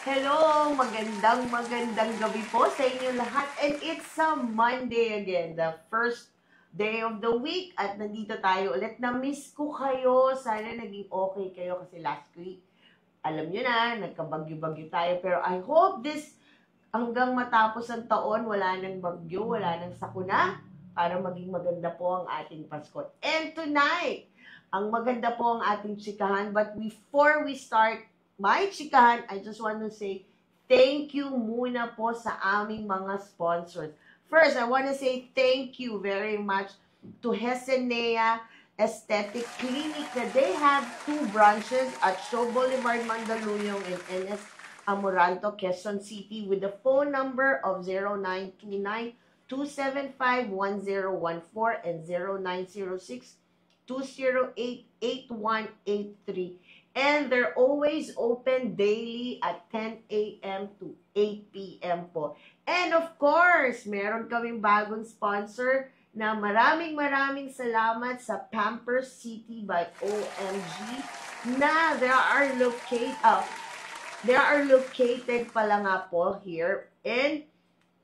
Hello! Magandang gabi po sa inyo lahat. And it's a Monday again, the first day of the week. At nandito tayo ulit. Na-miss ko kayo. Sana naging okay kayo kasi last week, alam nyo na, nagkabagyo-bagyo tayo. Pero I hope hanggang matapos ang taon, wala nang bagyo, wala nang sakuna, para maging maganda po ang ating Pasko. And tonight, ang maganda po ang ating chikahan. But before we start my chikahan, I just want to say thank you muna po sa aming mga sponsors. First, I want to say thank you very much to Hesenea Aesthetic Clinic. They have 2 branches at Show Boulevard, Mandaluyong and NS Amoranto, Quezon City with the phone number of 0929-275-1014 and 0906-208-8183. And they're always open daily at 10 a.m. to 8 p.m. po. And of course, meron kaming bagong sponsor na maraming salamat sa Pampers City by OMG na they are located pala nga po here in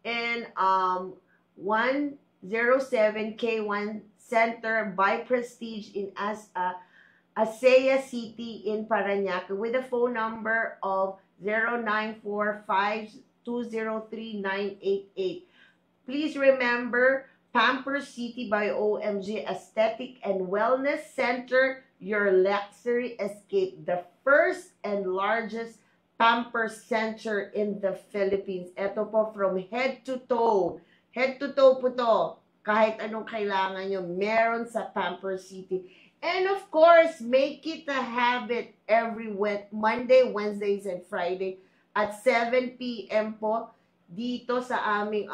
107K1 Center by Prestige in Asaya City in Parañaque with a phone number of 0945-203-988. Please remember, Pampers City by OMG Aesthetic and Wellness Center, your luxury escape. The first and largest Pampers Center in the Philippines. Ito po from head to toe. Head to toe po to. Kahit anong kailangan nyo, meron sa Pampers City. And of course, make it a habit every Monday, Wednesdays, and Friday at 7 p.m. po dito sa aming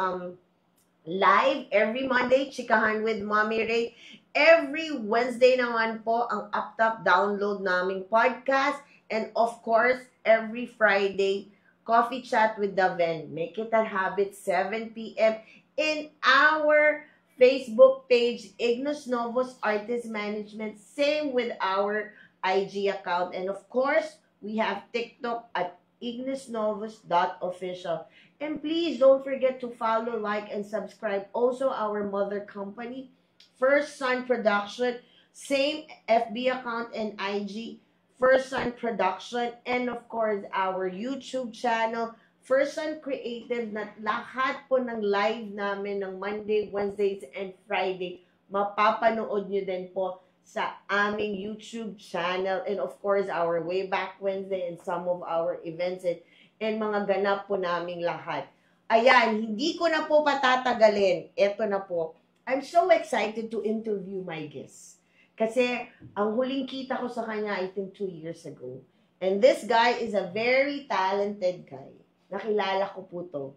live. Every Monday, Chikahan with Mommy Ray. Every Wednesday naman po ang up-top download naming podcast. And of course, every Friday, Coffee Chat with Daven. Make it a habit, 7 p.m. in our Facebook page, Ignos Novos Artist Management. Same with our IG account. And of course, we have TikTok at ignosnovos.official. And please don't forget to follow, like, and subscribe. Also, our mother company, First Sun Production. Same FB account and IG, First Sun Production. And of course, our YouTube channel, First Sun Creative, na lahat po ng live namin ng Monday, Wednesdays, and Friday, mapapanood nyo din po sa aming YouTube channel. And of course, our Way Back Wednesday and some of our events and mga ganap po naming lahat. Ayan, hindi ko na po patatagalin. Ito na po. I'm so excited to interview my guest. Kasi ang huling kita ko sa kanya, I think 2 years ago. And this guy is a very talented guy. Nakilala ko po to.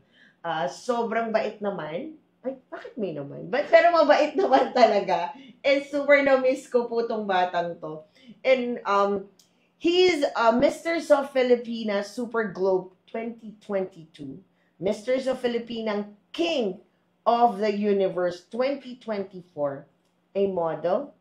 Sobrang bait naman. Ay, bakit may naman? Pero mabait naman talaga. And super na-miss ko po tong batang to. And he's Misters of Filipinas Super Globe 2022. Misters of Filipinas King of the Universe 2024. A model,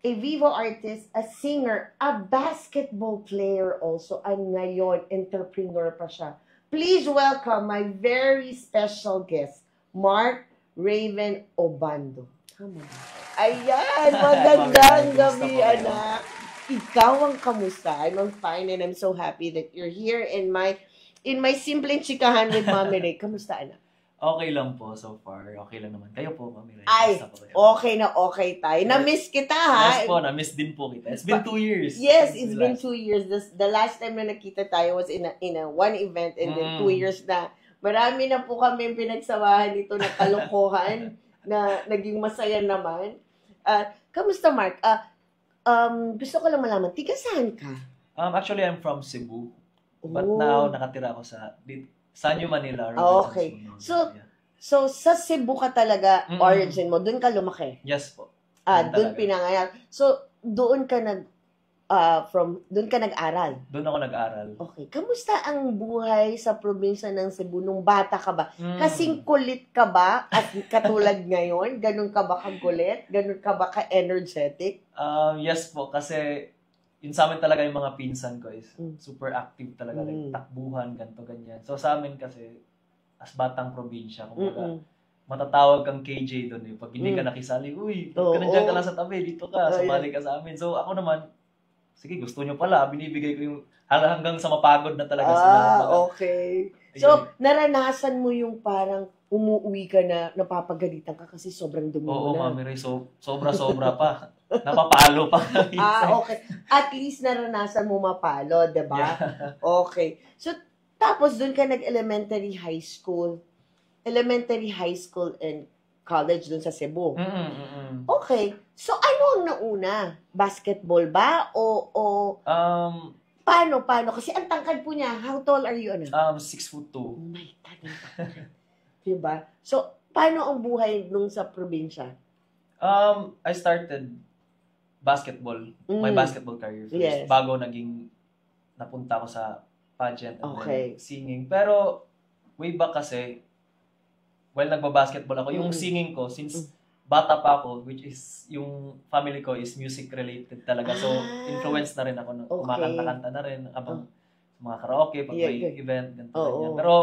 a Vivo artist, a singer, a basketball player also, and ngayon, entrepreneur pa siya. Please welcome my very special guest, Mark Raven Obando. Come on. Ayan, magandang gabi, anak. Ikaw ang kamusta? I'm fine and I'm so happy that you're here in my simpleng chikahan with Mommy Ray. Kamusta, anak? Okay lang po so far. Okay lang naman. Kayo po, Mami Ray. Ay, okay na okay tayo. Na-miss kita, ha? Yes po, na-miss din po kita. It's been 2 years. Yes, it's been 2 years. The last time na nakita tayo was in a one event and then 2 years na. Marami na po kami pinagsamahan dito na kalokohan na naging masaya naman. Kamusta, Mark? Gusto ko lang malaman, tiga saan ka? Actually, I'm from Cebu. But now, nakatira ako sa Sanyo, Manila. Okay. So sa Cebu ka talaga, origin mo. Doon ka lumaki? Yes po. Doon pinangaral. So, doon ka nag-aral? Doon ako nag-aral. Okay. Kamusta ang buhay sa probinsya ng Cebu nung bata ka ba? Kasing kulit ka ba at katulad ngayon? Ganun ka ba kagulit? Ganun ka ba ka-energetic? Yes po, kasi yun sa amin talaga yung mga pinsan ko is Mm. super active talaga, like Mm. takbuhan, ganto ganyan. So sa amin kasi, as batang probinsya, kumbaga, Mm-mm. matatawag kang KJ doon eh. Pag hindi ka Mm. nakisali, uy, Oo. ka nandiyan ka lang sa tabi, dito ka, Oh, sumali ka sa amin. So ako naman, sige, gusto nyo pala, binibigay ko yung hanggang sa mapagod na talaga sila. Kumbaga, Okay. ayun. So, naranasan mo yung parang umuwi ka na napapagalitan ka kasi sobrang dumi mo Oo, na. Mami Ray, so, sobra-sobra pa. Napapalo pa. Okay. At least naranasan mo mapalo, 'di ba? Yeah. Okay. So, tapos doon ka nag-elementary high school, and college doon sa Cebu. Okay. So, ano ang nauna? Basketball ba? O paano? Kasi ang tangkad po niya. How tall are you? 6'2". Oh my God, ang tangkad. Diba? So, paano ang buhay nung sa probinsya? I started basketball, my basketball career first, Yes. bago napunta ako sa pageant and Okay. then singing. Pero, way back kasi, while nagba-basketball ako, yung Mm. singing ko, since bata pa ako, which is, yung family ko is music-related talaga. So, influence na rin ako. Okay. Kumakanta-kanta na rin habang sa mga karaoke, pag Yeah, may good. event, ganito, Oo. ganyan. Pero,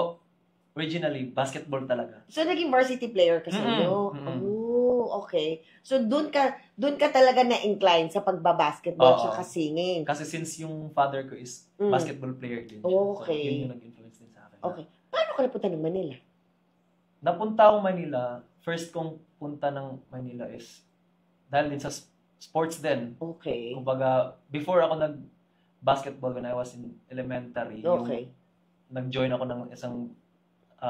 originally, basketball talaga. So, naging varsity player ka sa inyo? Mm-mm. Oh, okay. So, doon ka talaga na-incline sa pagbabasketball Oo. at singing. Kasi since yung father ko is basketball player din siya. Okay. So, yun yung nag-influence din sa akin. Okay. Paano ka napunta ng Manila? Napunta akong Manila, first kong punta ng Manila is dahil din sa sports din. Okay. Kumbaga, before ako nag-basketball when I was in elementary, Okay. nag-join ako ng isang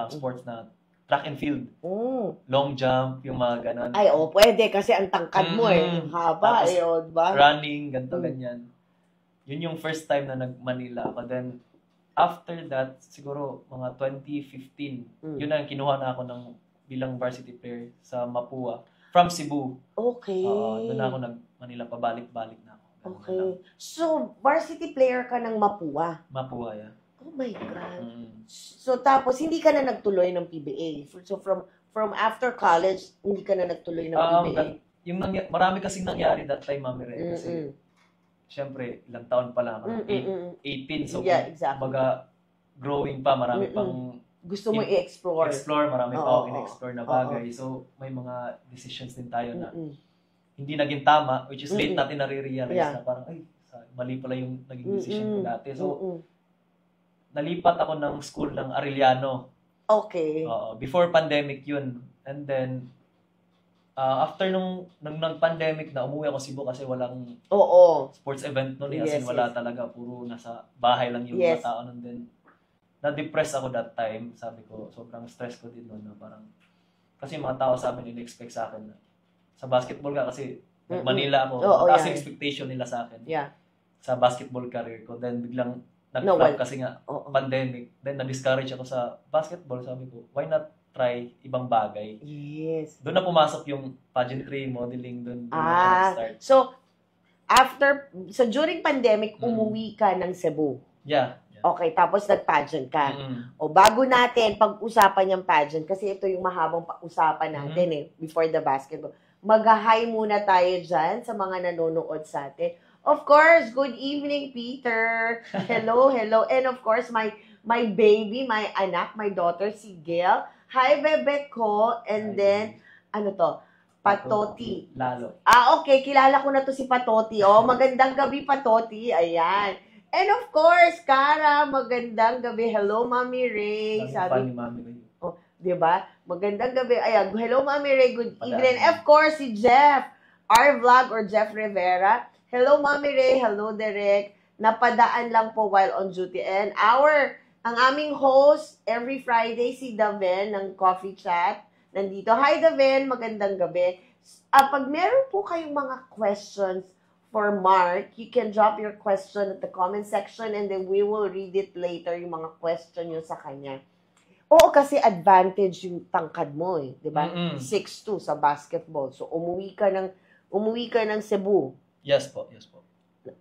sports na track and field. Mm. Long jump, yung mga ganon. Ay, pwede kasi ang tangkad mo haba Tapos, diba? running, ganito, ganyan. Yun yung first time na nag-Manila ako. Then, after that, siguro mga 2015, yun na, kinuha na ako bilang varsity player sa Mapua. From Cebu. Okay. Doon na ako nag-Manila, pabalik-balik na ako. Ganun na lang. Okay. So, varsity player ka ng Mapua. Mapua, yeah. Oh my God. Mm. So, tapos, hindi ka na nagtuloy ng PBA. So, from after college, hindi ka na nagtuloy ng PBA. Marami kasing nangyari that time, Mami Ray. Kasi, syempre, ilang taon pa lang ako. 18. So, Yeah, exactly. baga, growing pa, marami pang gusto mo i-explore. Marami pa ako in-explore na bagay. So, may mga decisions din tayo na hindi naging tama, which is late natin nare-realize na parang, ay, mali pala yung naging decision ko dati. So, nalipat ako ng school ng Arellano. Okay. Before pandemic yun. And then, after nung nag-pandemic na, umuwi ako Cebu kasi walang sports event noon. As in, wala talaga. Puro nasa bahay lang yung mga tao nun din. Na-depress ako that time. Sabi ko, sobrang stress ko din noon na parang, kasi mga tao sa amin, in-expect sa akin na sa basketball ka kasi Manila ako. Mataas yung expectation nila sa akin. Yeah. Sa basketball career ko. Then biglang nag-flop kasi nga pandemic. Then na-discourage ako sa basketball. Sabi ko, why not try ibang bagay? Yes. Doon na pumasok yung pageantry, modeling. Doon na start. So, during pandemic, umuwi ka ng Cebu. Yeah. Okay, tapos nag-pageant ka. O bago natin pag-usapan yung pageant, kasi ito yung mahabang pag-usapan natin before the basketball. Mag-hi muna tayo dyan sa mga nanonood sa atin. Of course, good evening, Peter. Hello. And of course, my baby, my anak, my daughter, si Gail. Hi, bebe ko. And then, Patoti. Lalo. Okay. Kilala ko na to si Patoti. Magandang gabi, Patoti. Ayan. And of course, Cara, magandang gabi. Hello, Mami Ray. Sabi ni Mami Ray. Diba? Magandang gabi. Ayan. Hello, Mami Ray. Good evening. And of course, si Jeff. R-Vlog or Jeff Rivera. Hello, Mami Ray. Hello, Derek. Napadaan lang po while on duty. And ang aming host, every Friday, si Daven ng Coffee Chat. Nandito. Hi, Daven. Magandang gabi. Pag meron po kayong mga questions for Mark, you can drop your question at the comment section and then we will read it later, yung mga question nyo sa kanya. Oo, kasi advantage yung tangkad mo di ba? 6'2" sa basketball. So, umuwi ka ng Cebu. Yes po.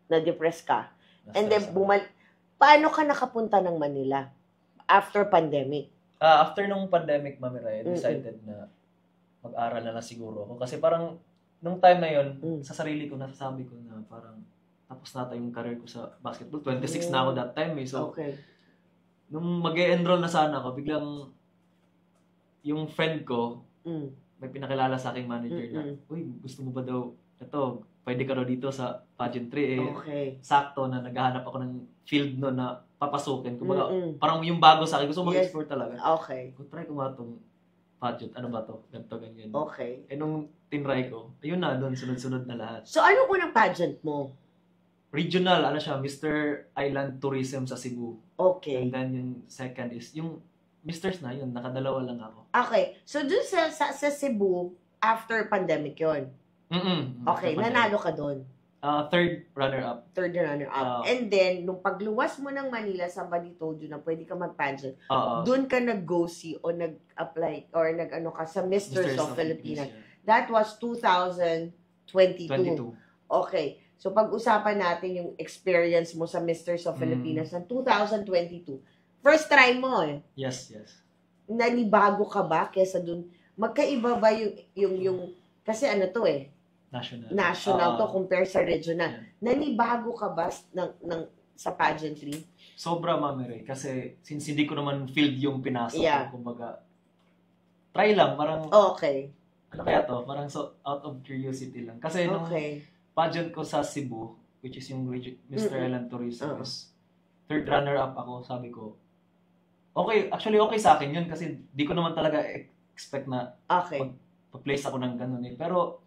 Na-depress ka. And then, paano ka nakapunta ng Manila after pandemic? After nung pandemic, Mami Ray, decided na mag-aral na siguro ako. Kasi parang, nung time na yun, sa sarili ko, nasasabi ko na parang tapos na yung career ko sa basketball. 26 na ako that time eh. So, okay. Nung mag-e-enroll na sana ako, biglang yung friend ko, may pinakilala sa aking manager na, uy, gusto mo ba daw, ito, pwede ka daw dito sa pageantry eh. Okay. Sakto na naghahanap ako ng field no na papasukin. Kumbaga, parang yung bago sa akin, gusto mo mag-explore talaga. Okay. Kung try ko nga itong pageant, ano ba to? Ganto, ganyan. Okay. Eh nung tinry ko, ayun na, doon, sunod-sunod na lahat. So, anong unang pageant mo? Regional, ano siya, Mr. Island Tourism sa Cebu. Okay. And then yung second is, yung Misters na yun, nakadalawa lang ako. Okay. So, dun sa Cebu, after pandemic yon. Okay, nanalo ka doon. Third runner-up. Third runner-up. And then, nung pagluwas mo ng Manila, somebody told you na pwede ka mag-pageant. Doon ka nag-go-see o nag-apply or nag-ano ka sa Misters of Philippines. That was 2022. Okay. So, pag-usapan natin yung experience mo sa Misters of Philippines ng 2022. First try mo eh. Yes. Nanibago ka ba kesa dun? Magkaiba ba yung kasi ano to eh? National to compare sa regional. Yeah. Nanibago ka ba sa pageantry? Sobra, Mami Ray. Kasi since hindi ko naman field yung pinasok ko, kumbaga, try lang. Parang, okay. Ano kaya to? Parang so out of curiosity lang. Kasi nung pageant ko sa Cebu, which is yung Mr. Island Tourism, is third runner-up ako, sabi ko, okay sa akin yun kasi di ko naman talaga expect na pag-place ako ng ganun eh. Pero,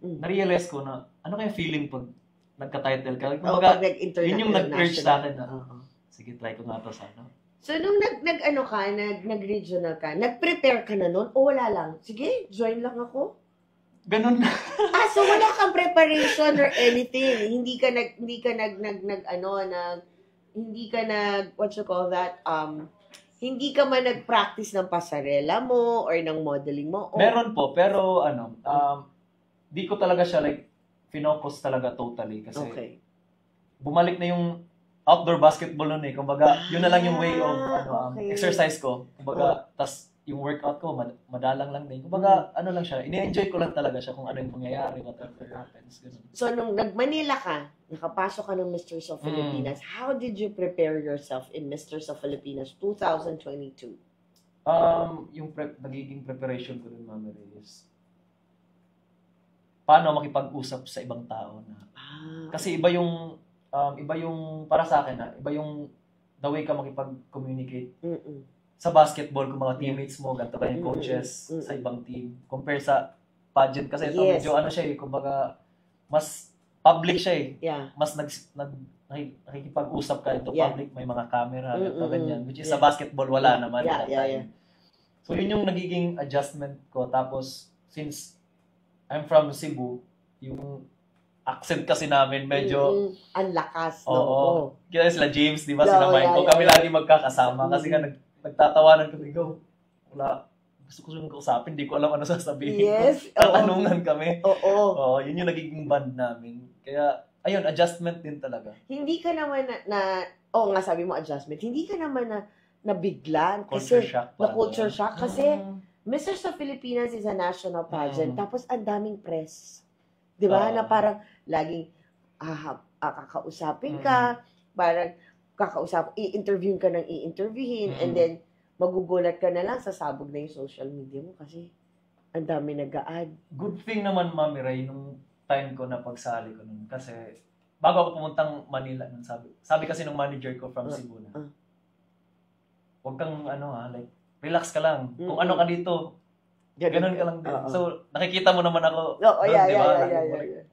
na-realize ko na, ano kaya feeling pag nagka-title ka? Kumbaga, yun yung nag-urge sa akin na, sige, try ko nga to sana. So, nung nag-regional ka, nag-prepare ka na nun o wala lang? Sige, join lang ako? Ganun na. So wala kang preparation or anything. Hindi ka what you call that, hindi ka man nag-practice ng pasarela mo or ng modeling mo? O... Meron po, pero di ko talaga siya finocus talaga totally kasi bumalik na yung outdoor basketball nun eh. Kumbaga, yun na lang yung way of exercise ko. Kumbaga, tas yung workout ko, madalang lang din. Kumbaga, ano lang siya, ini-enjoy ko lang talaga siya kung ano yung mangyayari, whatever happens. Ganun. So, nung nag-Manila ka, nakapasok ka ng Misters of Filipinas, how did you prepare yourself in Misters of Filipinas 2022? Yung nagiging preparation ko dun, Mami Ray, is paano makipag-usap sa ibang tao na. Kasi iba yung para sa akin iba yung the way ka makipag-communicate. Sa basketball, kung mga teammates mo, ganito ka yung coaches sa ibang team. Compare sa pageant kasi ito medyo kumbaga, mas public siya eh. Yeah. Mas nakikipag-usap ka ito public, may mga camera, ganito, ganyan. Which is sa basketball, wala naman. So yun yung nagiging adjustment ko. Tapos, since I'm from Cebu, yung accent kasi namin medyo ang lakas. Oo. Kaya sila James, di ba? Sila Michael. Kami lagi magkakasama kasi nga nagtatawanan kami, wala, gusto ko yung kausapin, di ko alam ano sasabihin. Yes. Tatanungan kami. Oo. Yun yung nagiging band namin. Kaya, ayun, adjustment din talaga. Hindi ka naman nga sabi mo adjustment, hindi ka naman nabiglan. Culture shock. Culture shock. Kasi, Misters of Filipinas is a national pageant. Tapos, ang daming press. Di ba? Na parang, laging, kakausapin ka, parang, i-interview ka ng i-interviewin, and then, magugulat ka na lang, sasabog na yung social media mo kasi ang dami nag-a-add. Good thing naman, Mami Ray, nung time ko na pagsali ko nun. Kasi, bago ako pumuntang Manila, sabi kasi nung manager ko from Cebu na, huwag kang, relax ka lang. Kung ano ka dito, ganun ka lang din. So, nakikita mo naman ako doon, di ba?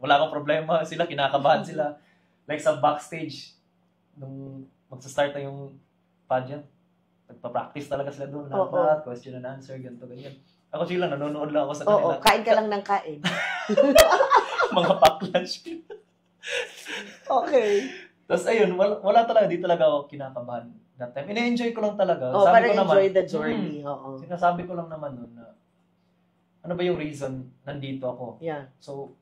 Wala akong problema. Sila, kinakabahan sila. Like sa backstage, nung magsa-start na yung pageant, nagpa-practice talaga sila doon. Lahat, question and answer, ganito, ganyan. Ako sila, nanonood lang ako sa kanila. Kain ka lang ng kain. Mga pack-lunch. Okay. Tapos ayun, wala talaga, di talaga ako kinakabahan that time. Ina-enjoy ko lang talaga. Sabi ko naman, enjoy the journey. Sinasabi ko lang naman nun na, ano ba yung reason nandito ako? Yeah. So,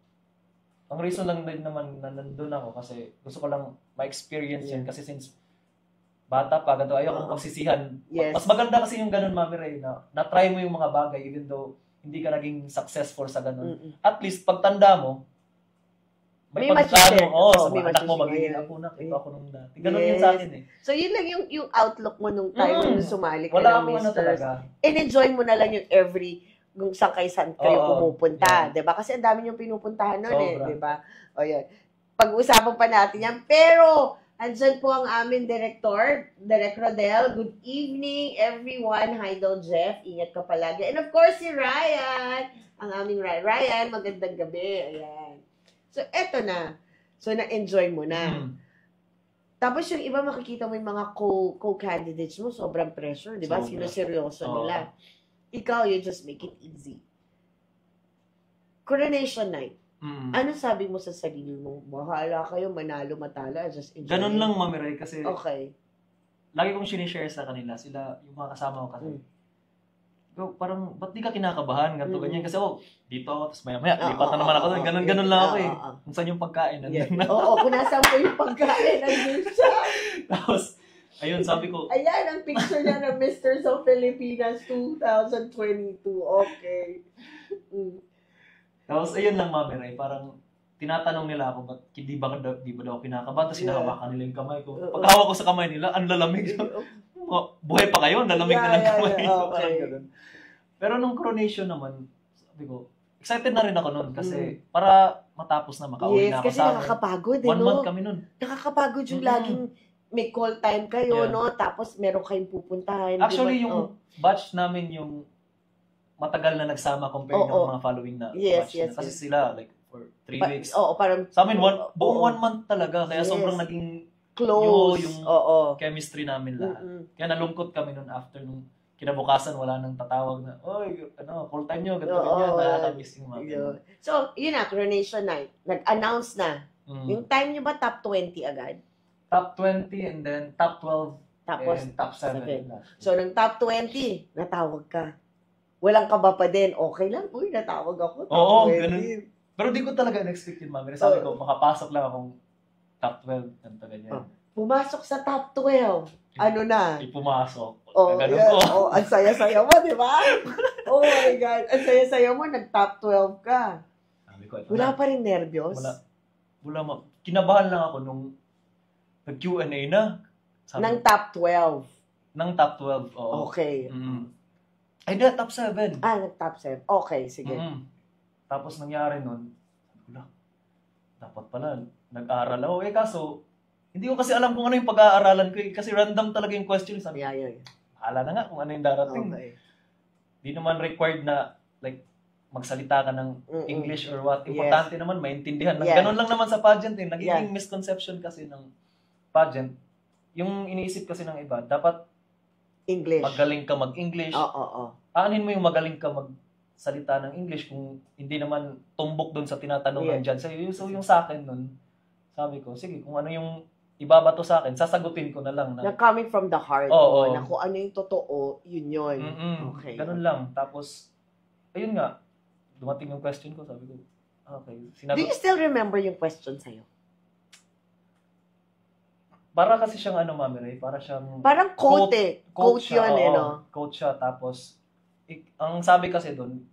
ang reason lang din naman na nandun ako kasi gusto ko lang ma-experience yan kasi since bata pa, ganito, ayaw kong pagsisihan. Yes. Mas maganda kasi yung ganun, Mami Ray, na-try mo yung mga bagay even though hindi ka naging successful sa ganun. At least, pagtanda mo, may May pagkano, sa may mga anak mo magiging ngayon. apo na, ito ako nung dati. Ganun yun sa akin eh. So, yun lang yung outlook mo nung time na sumali ka Wala ng akong ano Misters. talaga. And-enjoy mo na lang yung every, kung saan kayo pumupunta. Yeah. Diba? Kasi ang dami yung pinupuntahan nun Sobra. Diba? O yan. Pag-usapan pa natin yan. Pero, andyan po ang aming director, Direk Rodel. Good evening, everyone. Hi, Del Jeff. Ingat ka palagi. And of course, si Ryan. Ang aming Ryan. Ryan, magandang gabi. Ayan. So, eto na. So, na-enjoy mo na. Tapos yung iba makikita mo yung mga co-candidates mo, sobrang pressure, di ba? Sino-seryoso nila. Ikaw, you just make it easy. Coronation night. Ano sabi mo sa sarili mo? Bahala kayo, manalo, matalo, just enjoy. Ganun lang, Mami Ray, kasi okay. Lagi kong sinishare sa kanila, sila, yung mga kasama ko kasi. Parang, ba't di ka kinakabahan? Ganito, ganyan. Kasi, dito ako, tapos maya-maya, lipat na naman ako doon. Ganun lang ako eh. Kung saan yung pagkain, nandun na. Kung nasaan po yung pagkain, nandun siya. Tapos, ayun, sabi ko. Ayan, ang picture niya ng Mr. of Pilipinas 2022. Okay. Tapos, ayun lang, Mami Ray, parang, tinatanong nila ako, ba't di ba daw kinakabahan? Tapos, hinahawakan nila yung kamay ko. Pagkahawak ko sa kamay nila, ang lalamig. Buhay pa kayo, lalamig na ng kamay ko. Parang pero nung coronation naman, sabi ko, excited na rin ako nun kasi para matapos na makauwi na ako kasi sa amin. nakakapagod 1 month kami nun. Nakakapagod yung laging may call time kayo, no? Tapos meron kayong pupuntahan. Actually, yung batch namin yung matagal na nagsama compared ng mga following na batch na. Kasi sila, like, for 3 weeks. Parang sa amin, buong 1 month talaga. Kaya sobrang naging close. Yung chemistry namin lahat. Kaya nalungkot kami nun after nung kinabukasan, wala nang tatawag na, call time nyo, ganyan, nakakamiss yung mga. So, yun na, coronation night. Nag-announce na. Yung time nyo ba, top 20 agad? Top 20 and then top 12 tapos, and top 7. So, nung top 20, natawag ka. Walang kaba pa din. Okay lang, natawag ako. Oo, ganun. Pero di ko talaga in-expect yun, Mami. Sabi ko, makapasok lang akong top 12. Ganyan. Pumasok sa top 12. Ano na? Pumasok. Ang saya-saya mo, di ba? Oh my God. Ang saya-saya mo, nag-top 12 ka. Sabi ko, wala pa rin nervyos? Wala. Kinabahan lang ako nung nag-Q&A na. Nang top 12? Nang top 12, oo. Okay. Ay, top 7. Nag-top 7. Okay, sige. Tapos nangyari nun, dapat pala, nag-aaral ako. Kaso, hindi ko kasi alam kung ano yung pag-aaralan ko kasi random talaga yung question. Sabi, bahala na nga kung ano yung darating. Okay. Di naman required na, like, magsalita ka ng English or what. Importante naman, maintindihan. Ganun lang naman sa pageant. Nagiging misconception kasi ng pageant. Yung iniisip kasi ng iba, dapat English. Magaling ka mag-English. Aanin mo yung magaling ka magsalita ng English kung hindi naman tumbok doon sa tinatanong ng judge. So yung sa akin nun, sabi ko, sige, kung ano yung ibabato sa akin, sasagutin ko na lang. Na coming from the heart. Na kung ano yung totoo, yun. Okay. Ganun lang. Tapos, ayun nga, dumating yung question ko, sabi ko, okay. Do you still remember yung question sa'yo? Para kasi siyang Mami Ray, parang quote Quote yun, Quote siya, tapos, ang sabi kasi doon,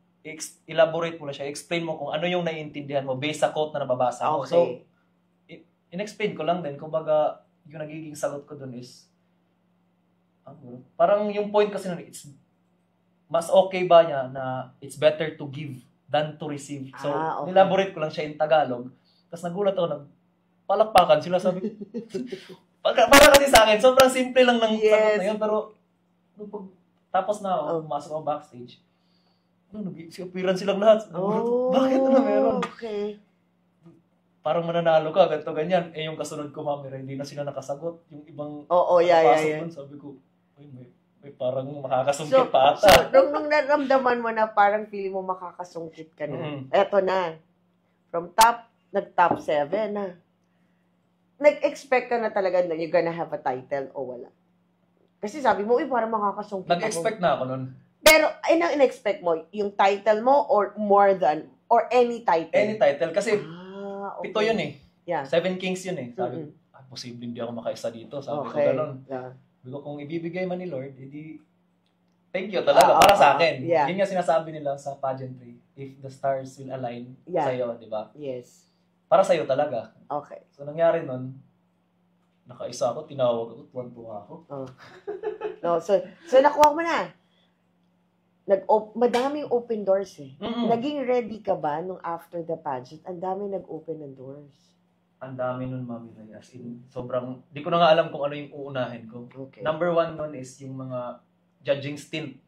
elaborate mo na siya, explain mo kung ano yung naiintindihan mo based sa quote na nababasa mo. Okay. So, in-explain ko lang din, kumbaga, yung nagiging sagot ko doon is, parang yung point kasi nun, it's, mas okay ba niya na it's better to give than to receive. So, elaborate ko lang siya in Tagalog. Tapos nagulat ako, nagpalakpakan sila, sabi ko, para kasi sa akin, sobrang simple lang ng sagot na yun, pero, tapos na ako, pumasok ako backstage, nag-appearance silang lahat. Bakit meron? Okay. Parang mananalo ka, ganito, ganyan. Yung kasunod ko, Mami Ray, hindi na sila nakasagot. Yung ibang yeah. Sabi ko, may parang makakasungkit pa ata. So, nung naramdaman mo na parang feeling mo makakasungkit ka na, eto na, from nag-top 7 na. Nag-expect ka na talaga na you're gonna have a title o wala? Kasi sabi mo, parang makakasungkit Nag-expect na ako nun. Pero, ang in-expect mo, yung title mo or more than, or any title? Any title. Kasi, okay. 7 yun eh. Yeah. 7 kings yun eh. Sabi ko, posible hindi ako makaisa dito. Sabi ko gano'n. Yeah. Sabi ko, kung ibibigay man ni Lord, edi, thank you talaga para sa akin. Yeah. Yun nga sinasabi nila sa pageantry, if the stars will align sa'yo, di ba? Yes. para sa'yo talaga. Okay. So, nangyari nun, nakaisa ako, tinawag ako, tuwan-tuwa ako. No, so nakuha mo na. Madaming open doors eh. Naging ready ka ba nung after the pageant? Ang dami nag-open ng doors. Ang dami nun, Mami Ray. As in, sobrang, di ko na nga alam kung ano yung uunahin ko. Okay. Number 1 nun is yung mga judging stint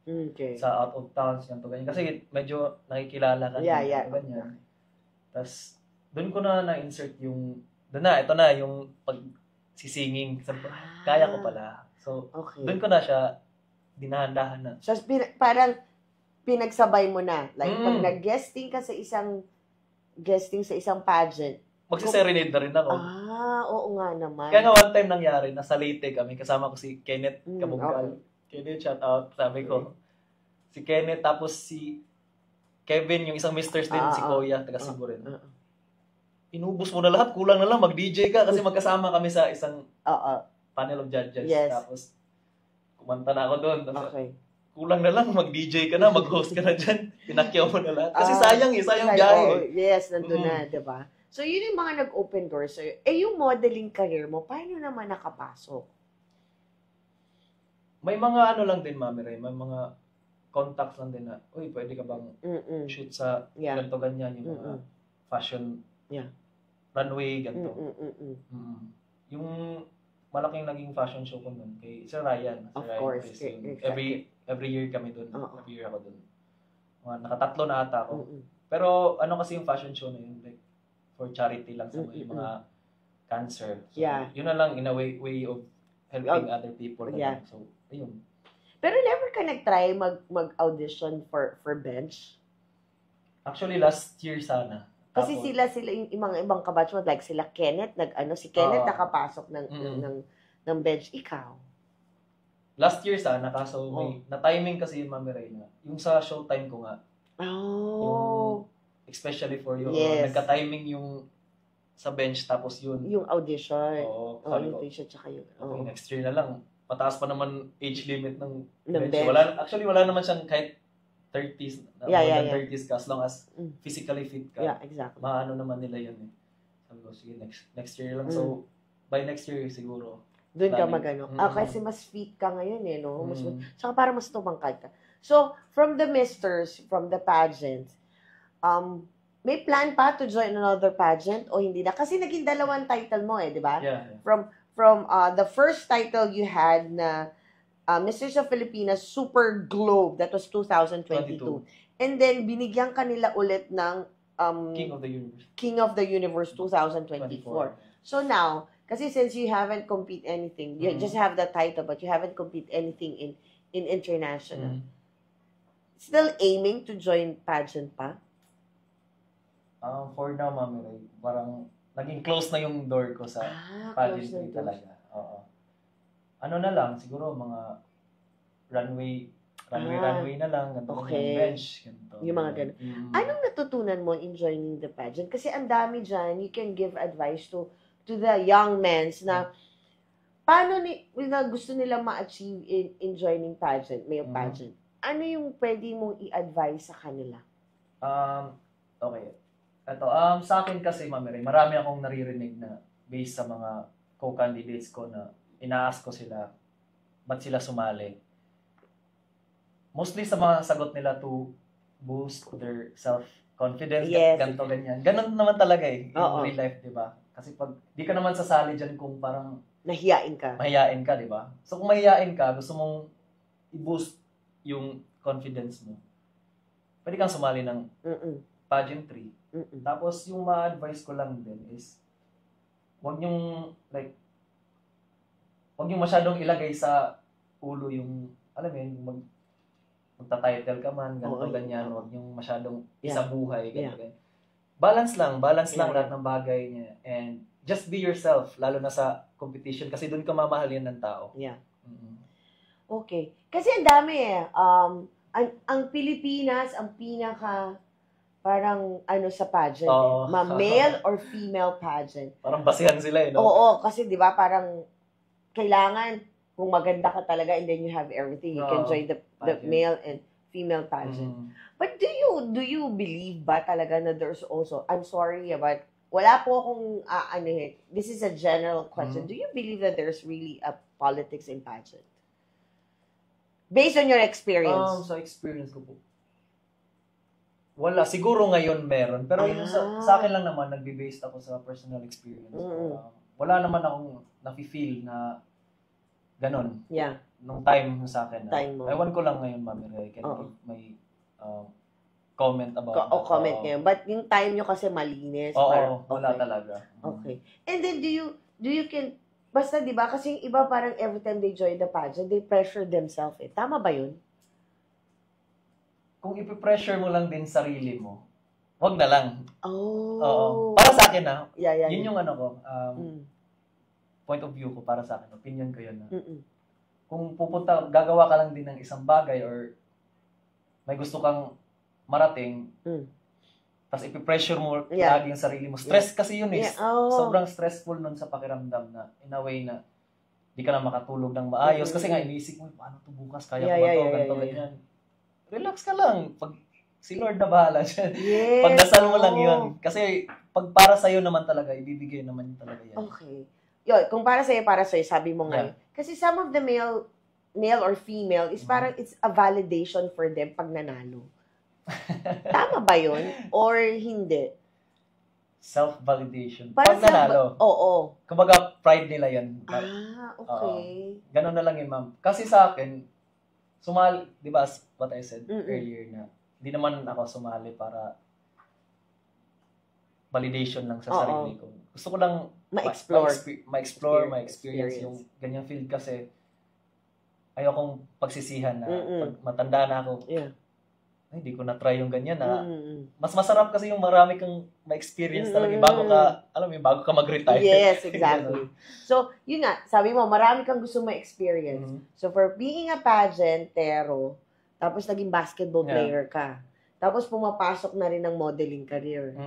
sa out of towns, yan to ganyan. Kasi medyo nakikilala ka. Yeah. Ganyan. Tapos, doon ko na na-insert yung, ito na, yung pag-sisinging. Kaya ko pala. So, doon ko na siya dinahan-dahan na. So, parang pinagsabay mo na. Like, pag nag-guesting ka sa isang pageant, magsiserenade na rin ako. Oo nga naman. Kaya nga one time nangyari, nasa Leyte kami, kasama ko si Kenneth Kabugal. Kenneth, shout out, sabi ko. Si Kenneth, tapos si Kevin, yung isang misters din, si Koya, taga Cebu rin. Inubos mo na lahat, kulang na lang, mag-DJ ka, kasi magkasama kami sa isang panel of judges. Yes. Tapos, kumanta na ako doon. Okay. Kulang na lang, mag-DJ ka na, mag-host ka na dyan. Pinakyaw mo na lahat. Kasi sayang biyahe. Yes, nandun na, diba? So, yun yung mga nag-open doors sa'yo. Yung modeling career mo, paano naman nakapasok? May mga lang din, Mami Ray. May mga contacts lang din na, uy, pwede ka bang shoot sa ganito, ganyan, yung mga fashion runway, ganito. Yung malaking naging fashion show ko nun kay Sir Ryan. Of course. Exactly. Every year kami dun. Every year ako dun. Nakatatlo na ata ako. Pero kasi yung fashion show na yun, like, for charity lang sa mga cancer. So, yun na lang in a way of helping other people. So, ayun. Pero never ka nag-try mag-audition for bench? Actually, last year sana. Kasi sila yung mga ibang kabatch mo, like sila Kenneth, si Kenneth nakapasok ng bench. Ikaw? Last year sana, kaso may na-timing kasi yung Mami Ray na. Yung sa showtime ko nga. Yung, especially for you. Nagka-timing yung sa bench, tapos yun. Yung audition. Sabi yung ko, audition, tsaka yun. Okay, next year na lang. Mataas pa naman age limit ng bench. bench. Wala naman siyang kahit 30s, more than 30s ka, as long as physically fit ka. Yeah, exactly. Maano naman nila yun eh. Sabi ko, sige, next year lang. So, by next year siguro. Doon ka magano. Kasi mas fit ka ngayon eh, no? Tsaka para mas tumangkad ka. So, from the misters, from the pageant, may plan pa to join another pageant o hindi na? Kasi naging dalawang title mo eh, di ba? Yeah. From the first title you had na Mrs. of Filipinas Super Globe, that was 2022. And then, binigyan ka nila ulit ng King of the Universe 2024. So now, kasi since you haven't compete anything, you just have the title, but you haven't compete anything in international. Still aiming to join pageant pa? For now, Mami Ray, parang naging close na yung door ko sa pageantry talaga. Oo. Ano na lang, siguro mga runway na lang, ganito, yung bench, ganito. Yung mga ganun. Anong natutunan mo in joining the pageant? Kasi ang dami dyan, you can give advice to the young men na paano na gusto nila ma-achieve in joining pageant, male pageant. Ano yung pwede mong i-advise sa kanila? Okay. Ito, sa akin kasi, Mami Ray, marami akong naririnig na based sa mga co-candidates ko na ina-ask ko sila, ba't sila sumali? Mostly sa mga sagot nila to boost their self-confidence, ganito, ganyan. Ganon naman talaga eh, in real life, di ba? Kasi pag di ka naman sasali dyan kung parang mahiyain ka, di ba? So kung mahiyain ka, gusto mong i-boost yung confidence mo, pwede kang sumali ng pageantry. Tapos yung ma-advise ko lang din is, wag niyong masyadong ilagay sa ulo yung, alam mo yun, magta-title ka man, ganito, ganyan, wag niyong masyadong isabuhay, ganyan. Balance lang lahat ng bagay niya, and just be yourself, lalo na sa competition, kasi doon ka mamahalin ng tao. Okay. Kasi ang dami eh. Ang Pilipinas, ang pinaka parang sa pageant male or female pageant. Parang basihan sila eh, no? Oo, kasi di ba parang kailangan kung maganda ka talaga and then you have everything, you can join the male and female pageant. But do you believe ba talaga na there's also, I'm sorry but wala po akong, this is a general question. Do you believe that there's really a politics in pageant? Based on your experience. Sa experience ko po, wala. Siguro ngayon meron. Pero yun sa akin lang naman, nagbe-based ako sa personal experience. Wala naman akong nafe-feel na ganon. Yeah. Nung time sa akin. Ewan ko lang ngayon, Mami Ray. Can give my comment about that. Comment ngayon. But yung time nyo kasi malinis. Wala talaga. Okay. And then, do you basta diba, kasi yung iba parang every time they join the pageant, they pressure themselves. Tama ba yun? Kung ipipressure mo lang din sarili mo, wag na lang. Oo. Para sa akin yun yung point of view ko para sa akin. Opinion ko yun. Kung gagawa ka lang din ng isang bagay or may gusto kang marating, tapos ipipressure mo lagi yung sarili mo. Stress kasi yun sobrang stressful nun sa pakiramdam na in a way na di ka na makatulog ng maayos. Kasi nga iniisip mo, paano ito bukas? Kaya ko ba ito? Ganito, ganyan. Relax ka lang. Si Lord na bahala dyan. Yes. Pagdasal mo lang yun. Kasi pag para sa'yo naman talaga, ibibigay naman talaga yan. Okay. Yun, kung para sa'yo, sabi mo nga. Kasi some of the male or female is parang it's a validation for them pag nanalo. Tama ba yun? Or hindi? Self-validation. Pag nanalo. Oo. Kumbaga, pride nila yan. Okay. Ganun na lang yun, ma'am. Kasi sa akin, di ba, what I said earlier na, hindi naman ako sumali para validation lang sa sarili ko. Gusto ko lang ma-explore, ma-experience yung ganyang field kasi ayokong pagsisihan na pag matanda na ako. Ay, hindi ko na-try yung ganyan na. Mas masarap kasi yung marami kang ma-experience talaga bago ka mag-retire. Yes, exactly. So, yun nga, sabi mo, marami kang gusto ma-experience. So, for being a pageantero, tapos naging basketball player ka, tapos pumapasok na rin ng modeling career.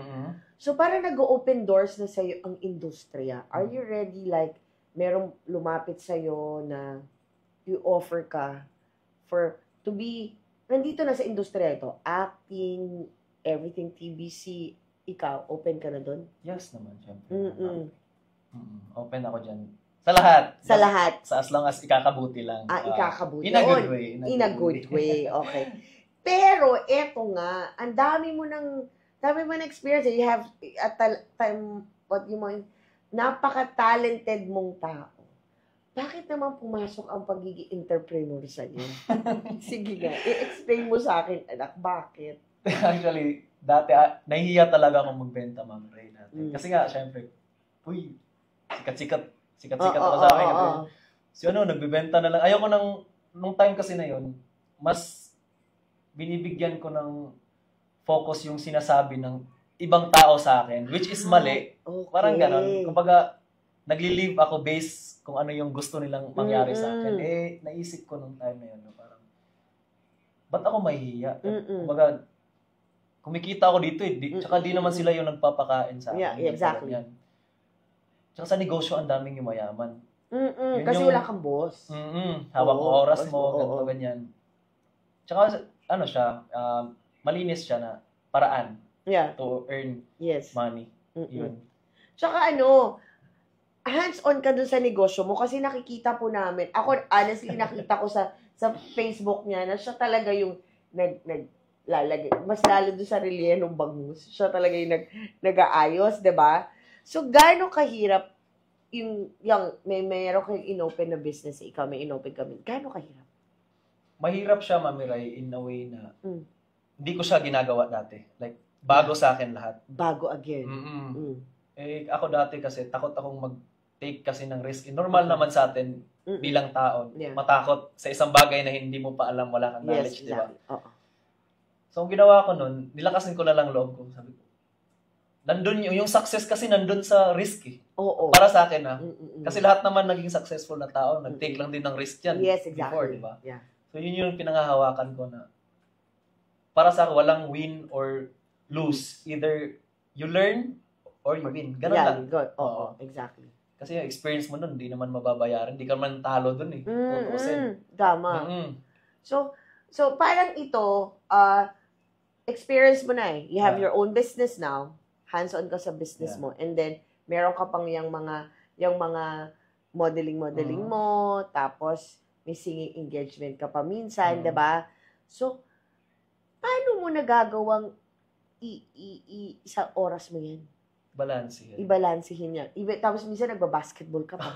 So, parang nag-open doors na sa'yo ang industriya. Are you ready, like, merong lumapit sa'yo na i-offer ka to be nandito na sa industriya ito, acting, everything, TBC, ikaw, open ka na doon? Yes naman, syempre. Open ako dyan. Sa lahat. Sa lahat. Sa as long as ikakabuti lang. Ikakabuti. In a good way. In a good way, okay. Pero, eto nga, ang dami mo ng experience. You have, at time, napaka-talented mong tao. Bakit naman pumasok ang pagiging entrepreneur sa iyo? Sige nga, i-explain mo sa akin, anak, bakit? Actually, dati, nahihiya talaga akong magbenta, Ma'am Ray, dati. Kasi nga, syempre, sikat-sikat ako sa akin. So, nagbibenta na lang. Ayoko nung time kasi na yun, mas binibigyan ko ng focus yung sinasabi ng ibang tao sa akin, which is mali. Okay. Parang ganon. Kumbaga, nagli-live ako based kung ano yung gusto nilang mangyari sa akin. Naisip ko nung time na yun, parang, ba't ako mahihiya? Kumbaga, kumikita ako dito tsaka di naman sila yung nagpapakain sa akin. Yeah, exactly. Tsaka sa negosyo, ang daming yumayaman. Kasi wala kang boss. Hawak mo oras mo, ganito, ganyan. Tsaka, malinis siya na paraan to earn money. Yun. Tsaka hands-on ka dun sa negosyo mo kasi nakikita po namin, ako honestly nakita ko sa Facebook niya na siya talaga yung naglalagay, mas lalo dun sa reliye ng bangus. Siya talaga yung nag-aayos, 'di ba? So gaano kahirap yung meron kang inopen na business, ikaw may inopen kami. Gaano kahirap? Mahirap siya, Mami Ray, in a way na hindi ko siya ginagawa dati. Like bago sa akin lahat. Bago again. Ako dati kasi takot akong mag-take kasi ng risk. Normal naman sa atin bilang tao, matakot sa isang bagay na hindi mo pa alam, wala kang knowledge, di ba? So, ang ginawa ko nun, nilakasin ko na lang loob ko. Sabi ko, nandun yung success kasi nandun sa risk Para sa akin Kasi lahat naman naging successful na tao, nag-take lang din ng risk yan. Yes, exactly. Before, di ba? Yeah. So, yun yung pinangahawakan ko na para sa akin, walang win or lose. Either you learn or you win. Ganun lang. Good. Exactly. Kasi yung experience mo nun, hindi naman mababayaran. Hindi ka man talo dun Tama. So parang ito, experience mo na You have your own business now. hands-on ka sa business Yeah. mo. And then, meron ka pang yung mga modeling mo, tapos may singing engagement ka pa minsan, 'di ba? So, paano mo nagagawang isang oras mo yan? Ibalansihin yan. Tapos minsan nagba-basketball ka pa.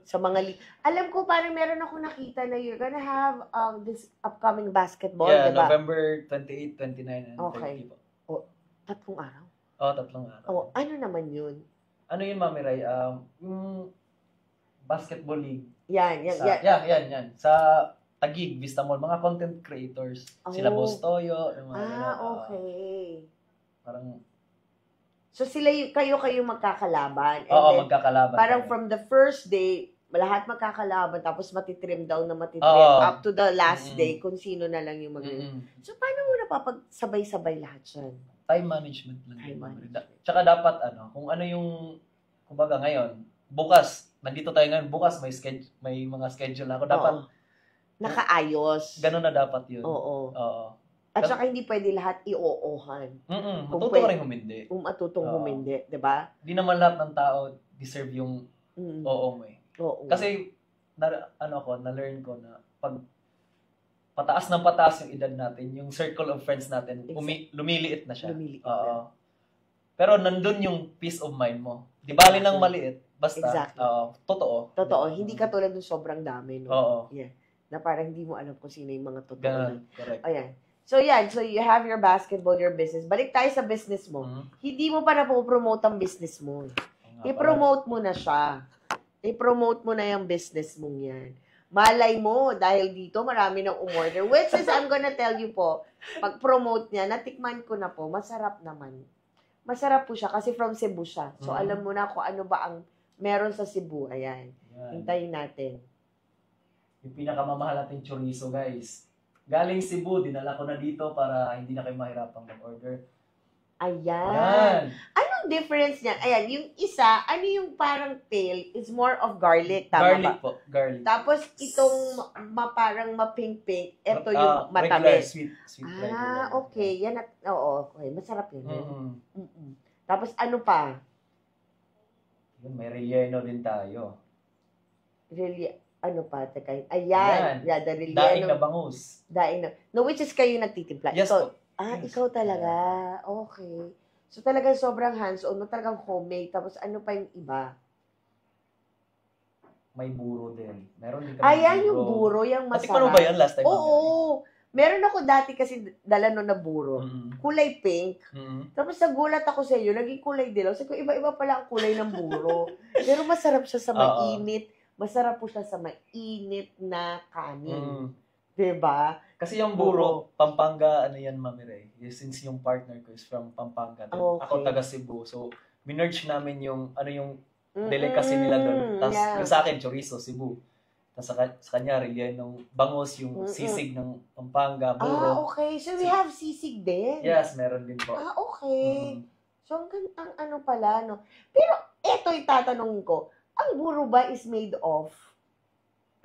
Sa mga alam ko parang meron ako nakita na you're gonna have this upcoming basketball, Yeah, diba? November 28, 29, and Okay. 30 po. O, 3 araw? Oo, 3 araw. O, ano naman yun? Ano yun, Mami Ray? Yung basketball league. Yan. Yan. Sa Taguig, Vista Mall, mga content creators. Sila Boss Toyo. Yung mga okay. Parang... So, kayo magkakalaban. And Oo, then, magkakalaban. Parang from the first day, lahat magkakalaban, tapos matitrim down na up to the last day, kung sino na lang yung So, paano mo napapagsabay-sabay lahat yan? Time management lang. Tsaka dapat, kung ano yung, kumbaga ngayon, bukas, nandito tayo ngayon, bukas may mga schedule na ako. Dapat, nakaayos. Ganun na dapat yun. Oo. At saka hindi pwede lahat i-oo-han. Matuto ka rin humindi. Matutong humindi, di ba? Di naman lahat ng tao deserve yung oo mo eh. Kasi, na-learn ko na pag pataas ng pataas yung edad natin, yung circle of friends natin, lumiliit na siya. Pero nandun yung peace of mind mo. Di bali nang maliit, basta, totoo. Hindi katulad ng sobrang dami, no? Oo. Yeah. Na parang hindi mo alam kung sino yung mga totoo. Ganun, correct. Ayan. So, you have your basketball, your business. Balik tayo sa business mo. Hindi mo pa napopromote ang business mo. I-promote mo na siya. I-promote mo na yung business mong yan. Malay mo, dahil dito marami nang umorder. Which is, I'm gonna tell you po, pag-promote niya, natikman ko na po, masarap naman. Masarap po siya kasi from Cebu siya. So, alam mo na kung ano ba ang meron sa Cebu. Ayan. Hintayin natin. Yung pinakamamahal natin chorizo, guys. Galing Cebu, dinala ko na dito para hindi na kayo mahirapang mag-order. Ayan. Anong difference niyan? Ayan, yung isa, ano yung parang pale, is more of garlic, tama garlic ba? Po, garlic. Tapos itong parang mapink-pink, ito yung matamis. Sweet regular. Okay. Yan okay. Masarap yun. Tapos ano pa? May relleno din tayo. Ano pa? Teka, ayan. The relleno. Daing na bangus. No, which is kayo nagtitimpla. Yes po. Ikaw talaga. Okay. So, talagang sobrang hands-on. Talagang homemade. Tapos, ano pa yung iba? May buro din. Meron din kami Ayan yung buro. Yung masarap. Natikman mo ba yan last time? Oo. Meron ako dati kasi dala no na buro. Kulay pink. Tapos, nagulat ako sa iyo. Naging kulay dilaw. Sabi ko, iba-iba pala ang kulay ng buro. Pero masarap siya sa mainit. Masarap po siya sa mainit na kanin. Diba? Kasi yung buro, Pampanga, yan, Mami Ray. Since yung partner ko is from Pampanga. Ako taga Cebu. So, minerge namin yung, delicacy nila doon. Tapos, yung sa akin, chorizo, Cebu. Tapos, sa kanya, relleno, bangus, yung sisig ng Pampanga, buro. Okay. So, we have sisig din? Yes, meron din po. Okay. So, ang ano pala, no? Pero, eto itatanungin ko. Ang buro ba is made of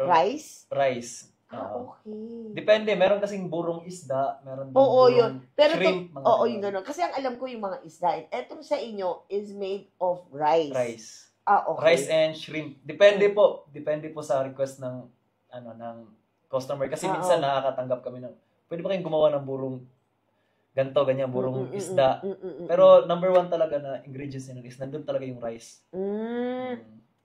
rice? Rice. Okay. Depende, meron kasing burong isda, meron din yun. Pero shrimp. yung gano'n. Kasi ang alam ko yung mga isda. Etong sa inyo is made of rice. Rice. Okay. Rice and shrimp. Depende po sa request ng customer. Kasi minsan nakakatanggap kami ng, pwede ba kayong gumawa ng burong ganyan, burong isda. Pero number 1 talaga na ingredients nila is nandun talaga yung rice.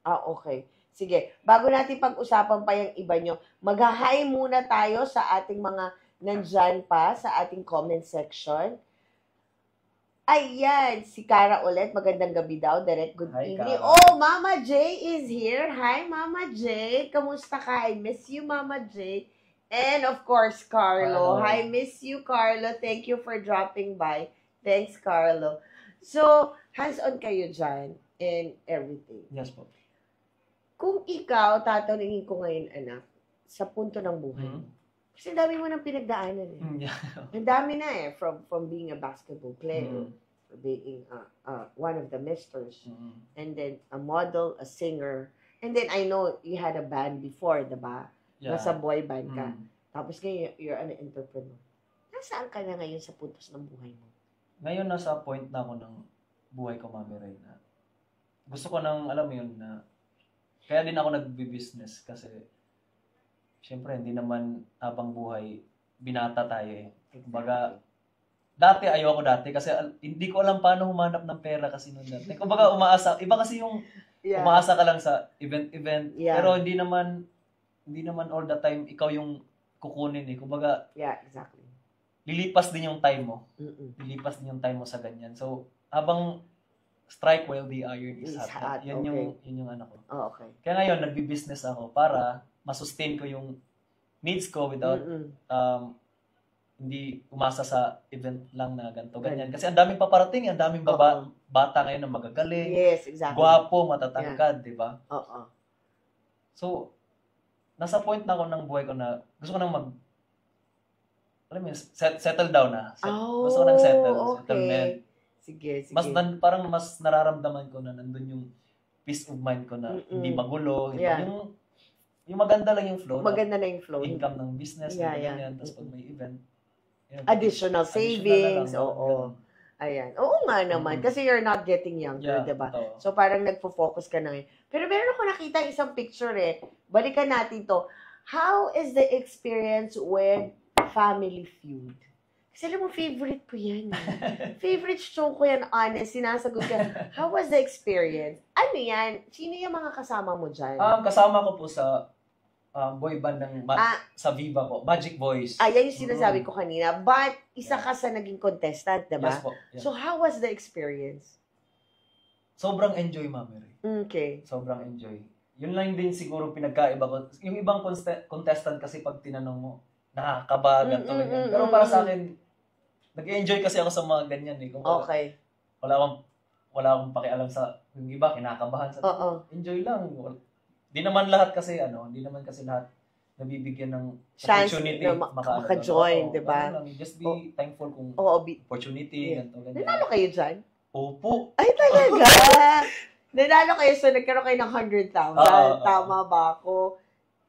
Okay. Sige, bago natin pag-usapan pa yung iba nyo, mag-hi muna tayo sa ating mga nandyan pa sa ating comment section. Ayan, si Cara ulit. Magandang gabi daw. Direct good evening. Cara. Oh, Mama J is here. Hi, Mama J. Kamusta ka? I miss you, Mama J. And of course, Carlo. Hi, miss you, Carlo. Thank you for dropping by. Thanks, Carlo. So, hands-on kayo dyan and everything. Yes po. Kung ikaw, tatanungin ko ngayon, anak, sa punto ng buhay mo. Kasi dami mo nang pinagdaanan eh. Ang dami na eh, from being a basketball player, being one of the misters, and then a model, a singer, and then I know you had a band before, diba? Nasa boy band ka. Tapos ngayon, you're an entrepreneur. Nasaan ka na ngayon sa puntos ng buhay mo? Ngayon, nasa point na ako ng buhay ko, Mami Ray, na gusto ko nang, alam mo yun, na kaya din ako nagbi-business kasi syempre hindi naman habang buhay binata tayo eh. Kumbaga, ayoko dati kasi hindi ko alam paano humanap ng pera kasi noon dati. Kumbaga umaasa, iba kasi yung umaasa ka lang sa event, pero hindi naman all the time ikaw yung kukunin eh. Kumbaga, exactly. Lilipas din yung time mo. Lilipas din yung time mo sa ganyan. So, habang strike while the iron is hot. Yun yung ano ko. Okay. Kaya ngayon, nagbi-business ako para masustain ko yung needs ko without hindi umasa sa event lang na ganito, ganyan. Kasi ang daming paparating, ang daming bata ngayon na magagaling. Yes, exactly. Gwapo, matatangkad, di ba? Oo. So, nasa point na ako ng buhay ko na gusto ko nang alam mo, settle down na. Gusto ko nang settlement. Sige. Parang mas nararamdaman ko na nandun yung peace of mind ko na hindi magulo. Yung maganda lang yung flow. Maganda na yung flow. Income ng business. Ganyan. Tapos pag may event. Additional savings. Oo. Ayan. Oo nga naman. Kasi you're not getting younger, diba? So parang nagpo-focus ka na ngayon. Pero meron ako nakita isang picture eh. Balikan natin to. How is the experience with Family Feud? Kasi alam mo, favorite ko yan. Favorite show ko yan, honest. Sinasagot ka. How was the experience? Ano yan? Sino yung mga kasama mo dyan? Kasama ko po sa boy band ng sa Viva po. Magic Boys. Yan yung sinasabi ko kanina. But, isa ka sa naging contestant, diba? Yes po. Yeah. So, how was the experience? Sobrang enjoy, Mami Ray. Okay. Sobrang enjoy. Yun lang din siguro pinagkaiba ko. Yung ibang contestant kasi pag tinanong mo, nakakaba, ganito, ganyan. Pero para sa akin, nag-enjoy kasi ako sa mga ganyan eh. Kung okay. Wala akong pakialam sa yung iba, kinakabahan sa enjoy lang. Hindi naman kasi lahat nabibigyan ng opportunity maka-join, di ba? Just be thankful kung opportunity, ganito, ganyan. Nanalo kayo dyan? Opo. Ay, talaga? Nanalo kayo, so nagkaroon kayo ng 100,000. Tama ba ako?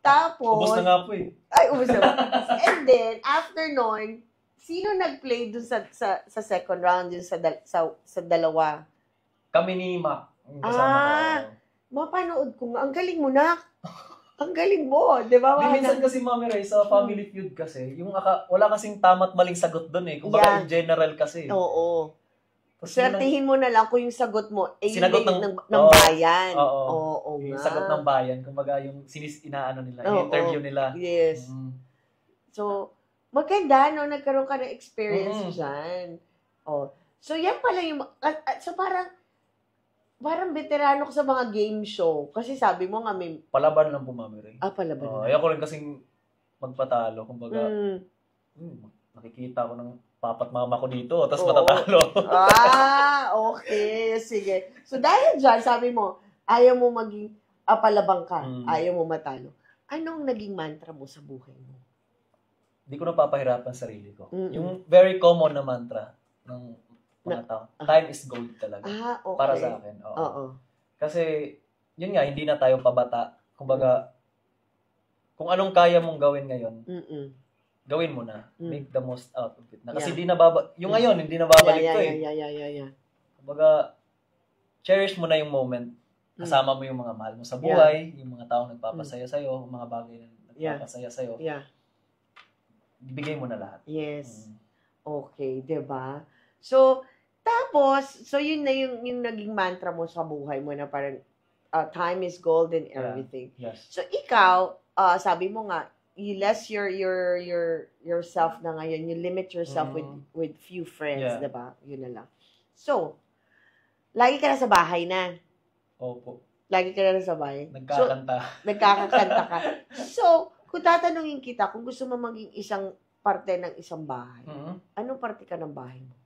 Tapos, ubos na nga po eh. Ay, ubos na. And then, after nun, sino nag-play dun sa second round, dun sa dalawa? Kami ni Mac. Kasama ko. Mapanood ko nga. Ang galing mo, Nak. Ang galing mo. Di ba? Minsan kasi, Mami Ray, sa Family Feud kasi, wala kasing tama't maling sagot dun eh. Kumbaga, in general kasi. Oo. Swertihin mo na lang kung yung sagot mo sinagot ng bayan. Oo nga. Yung sagot ng bayan. Kumbaga yung inaano nila, interview nila. Yes. So, maganda, no? Nagkaroon ka ng experience dyan. So, yan pala yung... So, parang veterano ko sa mga game show. Kasi sabi mo nga may... Palaban lang po, Mami Ray. Palaban lang. Ayoko rin kasing magpatalo. Kumbaga, nakikita ko ng papat mama ko dito, tapos matatalo. Okay. Sige. So, dahil dyan, sabi mo, ayaw mo maging palabang ka, ayaw mo matalo. Anong naging mantra mo sa buhay mo? Hindi ko napapahirapan sarili ko. Yung very common na mantra ng mga tao. Time is gold talaga. Okay. Para sa akin. Oo. Kasi, yun nga, hindi na tayo pabata. Kumbaga, kung anong kaya mong gawin ngayon, gawin mo na. Make the most out of it. Kasi yung ngayon, hindi na babalik to eh. Yeah. Kumbaga, cherish mo na yung moment. Kasama mo yung mga mahal mo sa buhay, yung mga taong nagpapasaya sa'yo, yung mga bagay na nagpapasaya sa'yo. Ibigay mo na lahat. Yes. Okay, diba? So, yun na yung naging mantra mo sa buhay mo na parang time is gold and everything. Yes. So, ikaw, sabi mo nga, you less yourself na ngayon, you limit yourself with few friends, diba? Yun na lang. So, lagi ka na sa bahay na. Opo. Lagi ka na sa bahay. Nagkakanta ka. So, kung tatanungin kita, kung gusto mo maging isang parte ng isang bahay, anong parte ka ng bahay mo?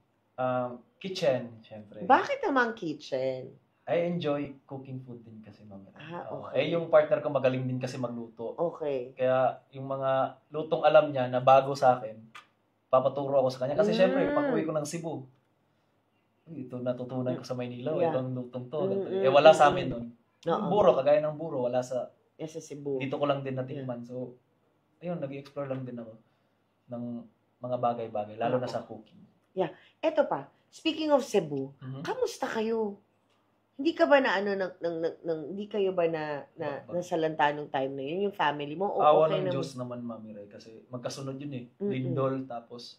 Kitchen, syempre. Bakit naman kitchen? I enjoy cooking food din kasi, Mami. Okay. Yung partner ko magaling din kasi magluto. Okay. Kaya yung mga lutong alam niya na bago sa akin, papaturo ako sa kanya. Kasi syempre, pag uwi ko ng Cebu, ito natutunan ko sa Maynila, itong lutong to. Wala sa amin nun. Buro, kagaya ng buro, wala sa Cebu. Dito ko lang din natikman. So, ayun, nag-explore lang din ako ng mga bagay-bagay, lalo na sa cooking. Eto pa. Speaking of Cebu, kamusta kayo? Hindi ka ba na hindi kayo ba na nasalanta nung time na yun, yung family mo? O Awa okay ng naman? Diyos naman, Mami Ray, kasi magkasunod yun eh. Lindol, tapos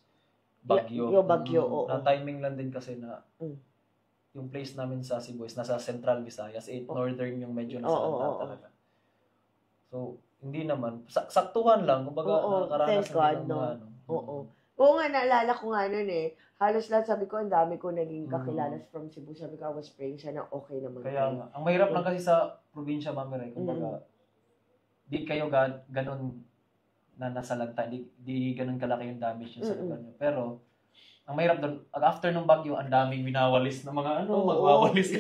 Bagyo. Bagyo, oo. Na timing lang din kasi na yung place namin sa Cebu is nasa Central Visayas, northern yung medyo nasalanta talaga. So, hindi naman. Saktuhan lang, kumbaga nakakaranas ng mga Oo nga, naalala ko nga nun eh. Halos lahat sabi ko, ang dami ko naging kakilala from Cebu. Sabi ko, I was praying siya na okay naman. Kaya nga. Ang mahirap lang kasi sa probinsya, Mami Ray, kumbaga, di kayo ganun na nasalanta, di ganun kalaki yung damage yung sa lugar nyo. Pero, ang mahirap doon, after ng bagyo, ang daming winawalis na mga magwawalis.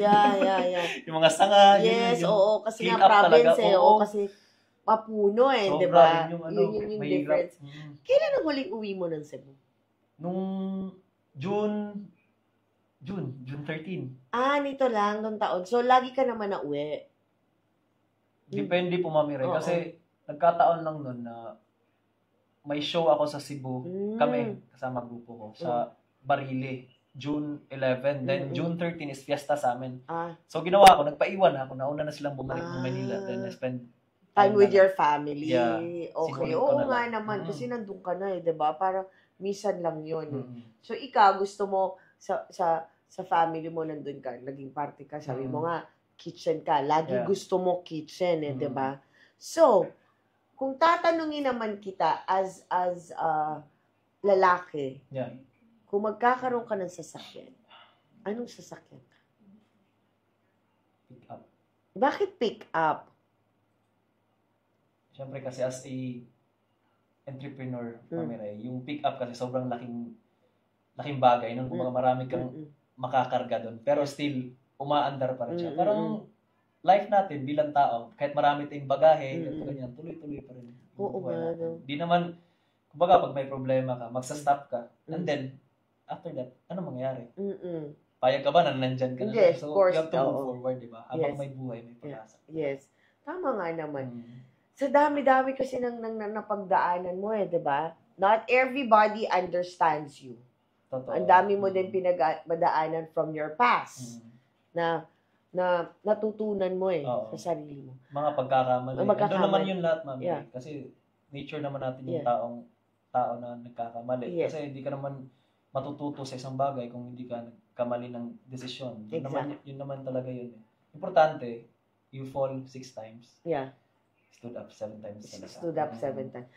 Yung mga sanga. Yes, oo. Kasi nga province eh. Oo, kasi mapuno eh, di ba? Yun yung difference. Kailan ang huling uwi mo ng Cebu? Nung June 13. Nito lang, nung taon. So, lagi ka naman na uwi. Depende po, Mami Ray. Kasi, nagkataon lang nun na may show ako sa Cebu. Kami, kasama grupo ko, sa Barile. June 11. Then, June 13 is fiesta sa amin. So, ginawa ko, nagpaiwan ako. Nauna na silang bumalik ng Manila. Then, I spend time with your family. Yeah. Okay. Oo nga naman. Kasi nandun ka na eh, diba? Parang minsan lang yun. So, ikaw, gusto mo sa family mo nandun ka, naging party ka, sabi mo nga, kitchen ka. Lagi gusto mo kitchen eh, diba? So, kung tatanungin naman kita as lalaki, kung magkakaroon ka ng sasakyan, anong sasakyan ka? Pick up. Bakit pick up? Siyempre kasi as a entrepreneur, Mami Ray, yung pick up kasi sobrang laking bagay nung kumbaga marami kang makakarga doon. Pero still, umaandar pa rin siya. Parang life natin bilang tao, kahit marami tayong bagahe, ganyan, tuloy-tuloy pa rin. Oo nga. Di naman, kumbaga pag may problema ka, magsa-stop ka, and then, after that, ano mangyayari? Payag ka ba na nandyan ka na? Yes, so, of course. You have to move forward, di ba? Habang may buhay, may pag-asa. Yes. Tama nga naman. Sa dami-dami kasi ng napagdaanan mo eh, di ba? Not everybody understands you. Totoo. Ang dami mo din pinagmadaanan from your past na natutunan mo eh sa sarili mo. Mga pagkakamali. Ito naman yung lahat, Mami. Kasi nature naman natin yung tao na nagkakamali. Kasi hindi ka naman matututo sa isang bagay kung hindi ka nagkamali ng desisyon. Yun naman talaga yun eh. Importante, you fall 6 times. Stood up 7 times. Stood up 7 times.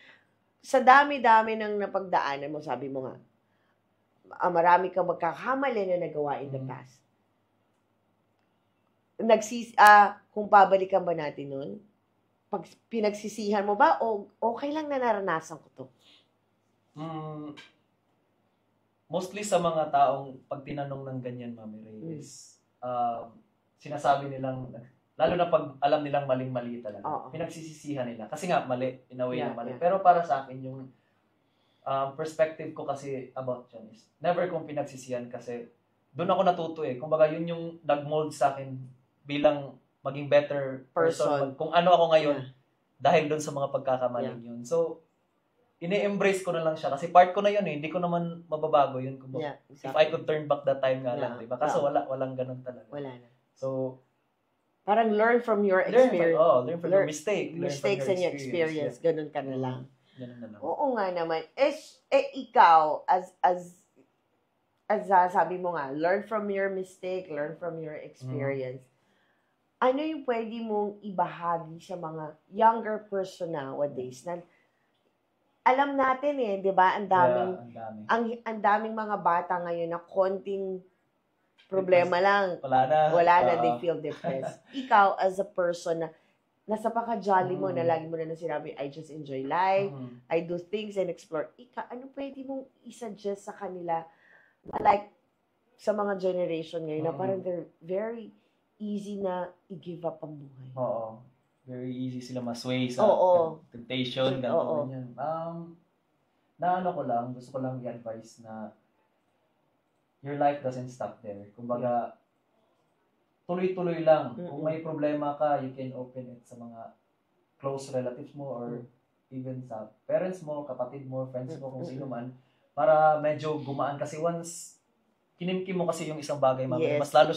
Sa dami-dami ng napagdaanan mo, sabi mo nga, marami kang magkakamali na nagawa in the past. Kung pabalikan ba natin nun, pag pinagsisihan mo ba, o okay lang na naranasan ko to? Mostly sa mga taong pag tinanong ng ganyan, Mami Ray, is sinasabi nilang, lalo na pag alam nilang maling-mali talaga, pinagsisisihan nila. Kasi nga, mali, in a way na mali. Pero para sa akin, yung perspective ko kasi about yan is, never kong pinagsisihan kasi doon ako natuto eh. Kumbaga, yun yung nag-mold sa akin bilang maging better person. Kung ano ako ngayon, dahil doon sa mga pagkakamaling yun. So, ini-embrace ko na lang siya. Kasi part ko na yun eh. Hindi ko naman mababago yun. If I could turn back that time nga lang, diba? Kaso walang ganun talaga. Wala na. So, parang learn from your experience. Learn from your mistake. Mistakes and your experience. Ganun ka na lang. Ganun na lang. Oo nga naman. Ikaw, as sabi mo nga, learn from your mistake, learn from your experience. Ano yung pwede mong ibahagi sa mga younger person nowadays na alam natin eh, 'di ba? Ang daming mga bata ngayon na konting problema lang. Wala na, they feel depressed. Ikaw as a person na nasa paka-jolly mo na lagi mo na sinabi, I just enjoy life, I do things and explore. Ano pwede mong i-suggest sa kanila like sa mga generation ngayon na parang they're very easy na i-give up ang buhay. Oo. Very easy sila masway sa temptation, ganyan. Na ano ko lang, gusto ko lang i-advise na your life doesn't stop there. Kumbaga, tuloy-tuloy lang. Kung may problema ka, you can open it sa mga close relatives mo or even sa parents mo, kapatid mo, friends mo, kung sino man, para medyo gumaan. Kasi once kinimkim mo kasi yung isang bagay, mami, Yes. mas lalo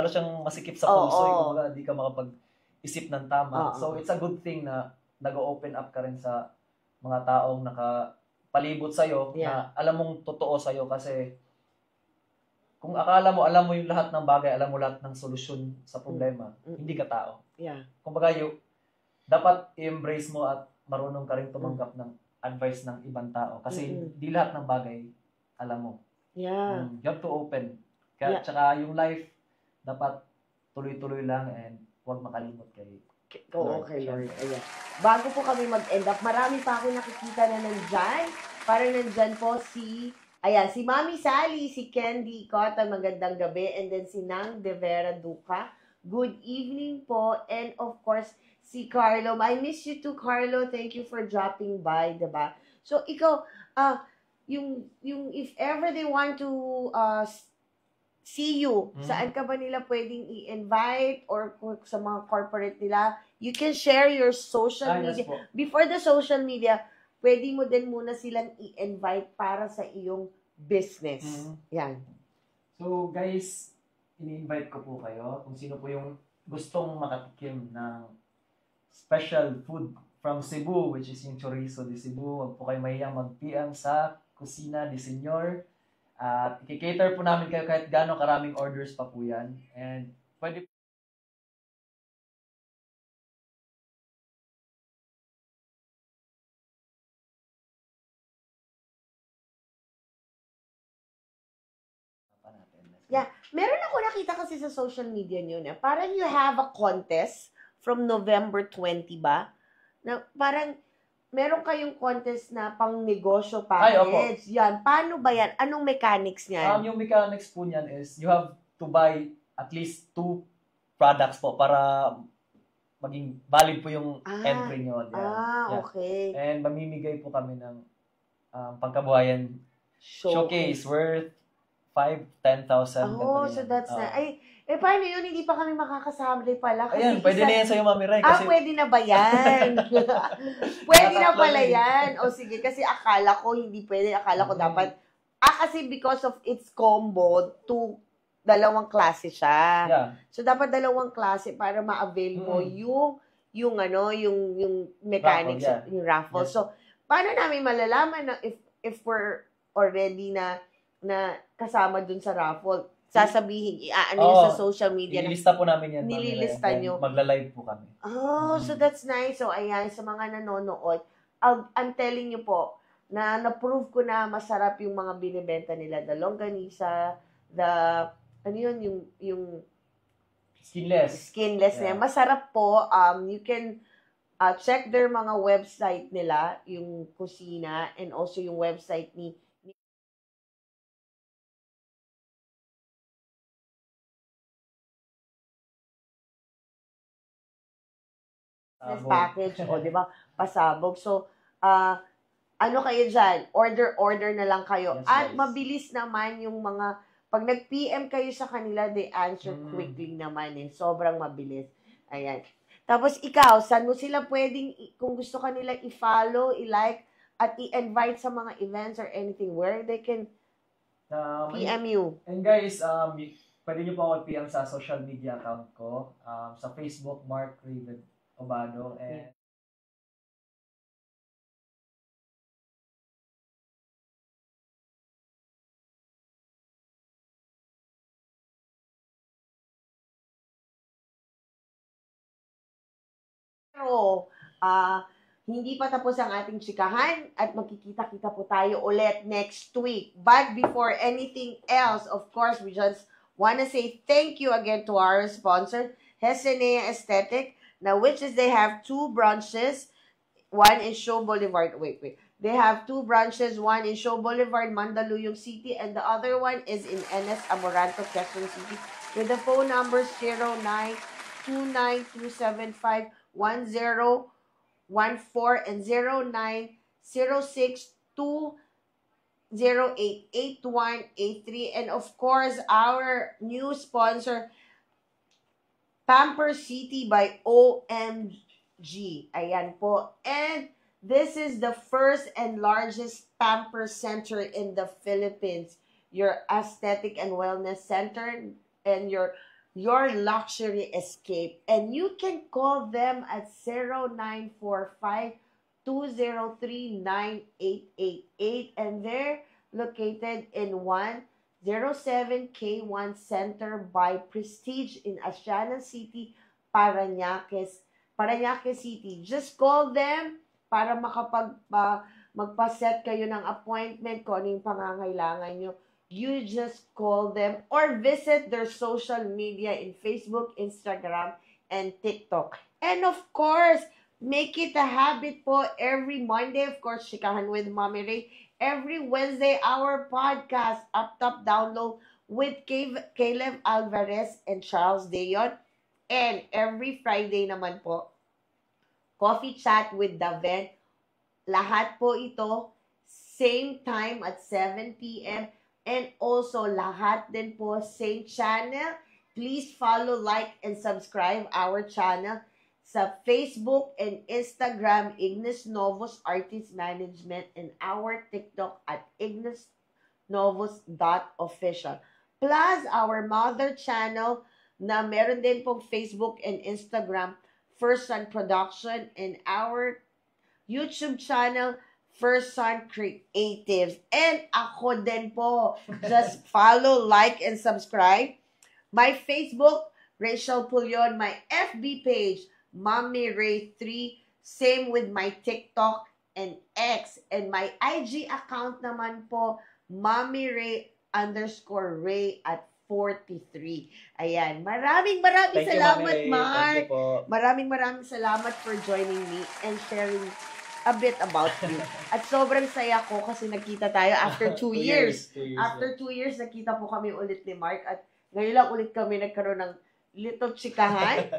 siyang masikip sa puso, kumbaga di ka makapag-isip ng tama. So it's a good thing na nag-open up ka rin sa mga taong nakapalibot sa'yo, na alam mong totoo sa'yo, kasi kung akala mo, alam mo yung lahat ng bagay, alam mo lahat ng solusyon sa problema, hindi ka tao. Kumbaga, dapat i-embrace mo at marunong ka rin tumanggap ng advice ng ibang tao. Kasi di lahat ng bagay alam mo. You have to open. Kaya, tsaka yung life, dapat tuloy-tuloy lang and huwag makalimot kay Lord. Ayan. Bago po kami mag-end up, marami pa ako nakikita na nandyan. Para nandyan po si Mami Sally, si Candy Cota, magandang gabi, and then si Nang De Vera Duca, good evening po, and of course, si Carlo. I miss you too, Carlo. Thank you for dropping by, diba? So, ikaw, yung if ever they want to see you, saan ka ba nila pwedeng i-invite, or sa mga corporate nila, you can share your social media. Yes, before the social media, pwede mo din muna silang i-invite para sa iyong business. Yan. So, guys, ini-invite ko po kayo kung sino po yung gustong makatikim ng special food from Cebu, which is yung chorizo de Cebu. Huwag po kayo mahiyang mag-PM sa Kusina de Senyor. At i-cater po namin kayo kahit gaano karaming orders pa po yan. And pwede meron ako nakita kasi sa social media nyo na parang you have a contest from November 20 ba? Na parang meron kayong contest na pang negosyo package. Yan. Paano ba yan? Anong mechanics niyan? Yung mechanics po niyan is you have to buy at least 2 products po para maging valid po yung entry nyo. Okay. And mamimigay po kami ng pagkabuhayan showcase worth 5,000-10,000. So that's na. Paano yun? Hindi pa kami makakasabay pala. Kasi ayan, pwede na yan sa'yo, Mami Ray. Kasi pwede na ba yan? Pwede na pala yan. O sige, kasi akala ko hindi pwede. Akala ko dapat. Kasi because of its combo, 2 klase siya. So dapat 2 klase para ma-avail mo yung mechanics, yung raffle. So, paano namin malalaman na if we're already na kasama dun sa raffle, sasabihin, yun sa social media. Nililista po namin yan. Nililista nyo. Magla-live po kami. So that's nice. So, ayan, sa mga nanonood, I'm telling you po, na na-prove ko na masarap yung mga binibenta nila. The longganisa, yung skinless na. Masarap po. You can check their mga website nila, yung kusina, and also yung website ni package, di ba? Pasabog. So, ano kayo dyan? Order na lang kayo. Yes, At guys. mabilis naman yung mga, pag nag-PM kayo sa kanila, they answer quickly naman. Sobrang mabilis. Ayan. Tapos ikaw, saan mo sila pwedeng, kung gusto ka nila i-follow, i-like, at i-invite sa mga events or anything, where they can PM you? And guys, pwede nyo po ako PM sa social media account ko. Sa Facebook, Mark Raven Obado. And pero, hindi pa tapos ang ating chikahan at magkikita-kita po tayo ulit next week. But before anything else, of course, we just want to say thank you again to our sponsor, Hesenea Aesthetic, now which is they have 2 branches, one in Show Boulevard. Wait. They have 2 branches, one in Show Boulevard, Mandaluyong City, and the other one is in NS Amoranto, Quezon City, with the phone numbers 0929-275-1014 and 0906-208-8183. And of course, our new sponsor, Pamper City by OMG. Ayan po. And this is the first and largest pamper center in the Philippines. your aesthetic and wellness center, and your luxury escape. And you can call them at 0945-203-9888, and they're located in 107K1 Center by Prestige in Asiana City, Parañaque City. Just call them para magpa-set kayo ng appointment kung ano yung pangangailangan nyo. You just call them or visit their social media in Facebook, Instagram, and TikTok. And of course, make it a habit po every Monday, of course, Chikahan with Mommy Ray. Every Wednesday, our podcast, Up Top Download with Caleb Alvarez and Charles Deyon. And every Friday naman po, Coffee Chat with Daven. Lahat po ito, same time at 7 p.m. And also, lahat din po, same channel. Please follow, like, and subscribe our channel sa Facebook and Instagram, Ignis Novos Artist Management, and our TikTok at ignisnovos.official. Plus, our mother channel na meron din pong Facebook and Instagram, First Son Production, and our YouTube channel, First Son Creatives. And ako din po. Just follow, like, and subscribe. My Facebook, Rachel Pulion. My FB page, Mommy Ray 3. Same with my TikTok and X. And my IG account naman po, Mommy Ray _Ray at 43. Ayan. Maraming salamat, Mark. Maraming salamat for joining me and sharing a bit about you. At sobrang saya ko kasi nagkita tayo after 2 years. After 2 years, nakita po kami ulit ni Mark at ngayon lang ulit kami nagkaroon ng little chikahan.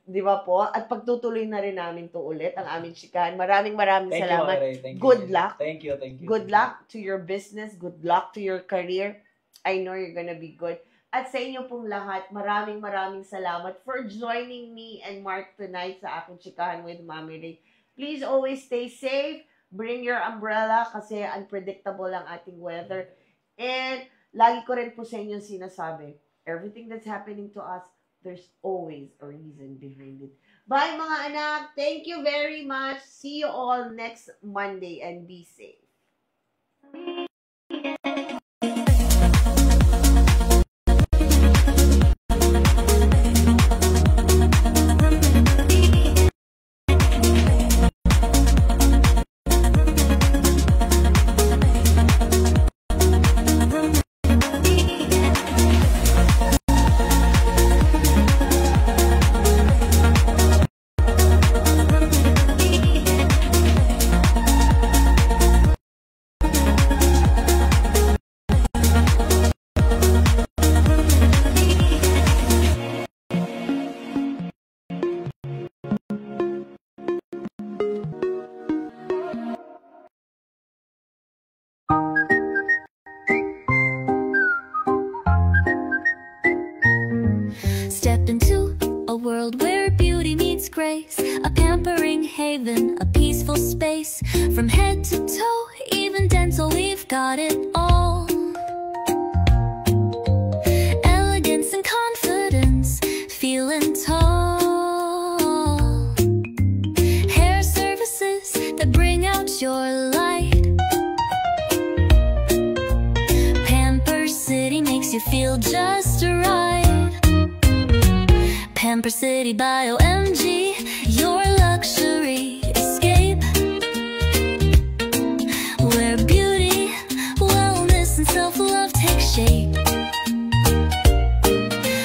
Di ba po? At pagtutuloy na rin namin to ulit, ang aming chikahan. Maraming salamat. Good luck. Thank you. Good luck to your business. Good luck to your career. I know you're gonna be good. At sa inyo pong lahat, maraming salamat for joining me and Mark tonight sa aking chikahan with Mommy Ray. Please always stay safe. Bring your umbrella kasi unpredictable ang ating weather. And lagi ko rin po sa inyo sinasabi, everything that's happening to us, there's always a reason behind it. Bye mga anak. Thank you very much. See you all next Monday and be safe. Step into a world where beauty meets grace, a pampering haven, a peaceful space. From head to toe, even dental, we've got it all. Elegance and confidence, feeling tall. Hair services that bring out your light. Pamper City makes you feel just right. Pamper City by OMG, your luxury escape, where beauty, wellness, and self-love take shape.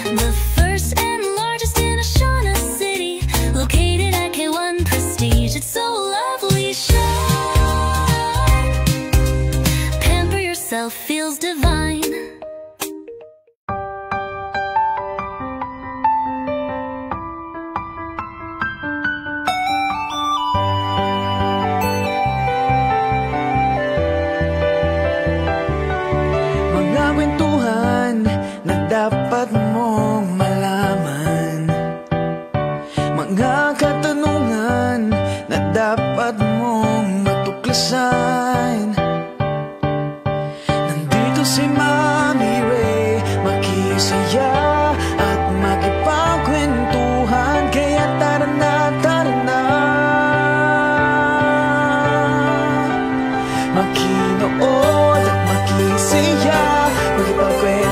The first and largest in Asiana City, located at K1 Prestige. It's so lovely, shine. Pamper yourself, feels divine. Dapat mong malaman, mga katanungan na dapat mong matuklasan. Nandito si makinood at makisiya, makipagkwento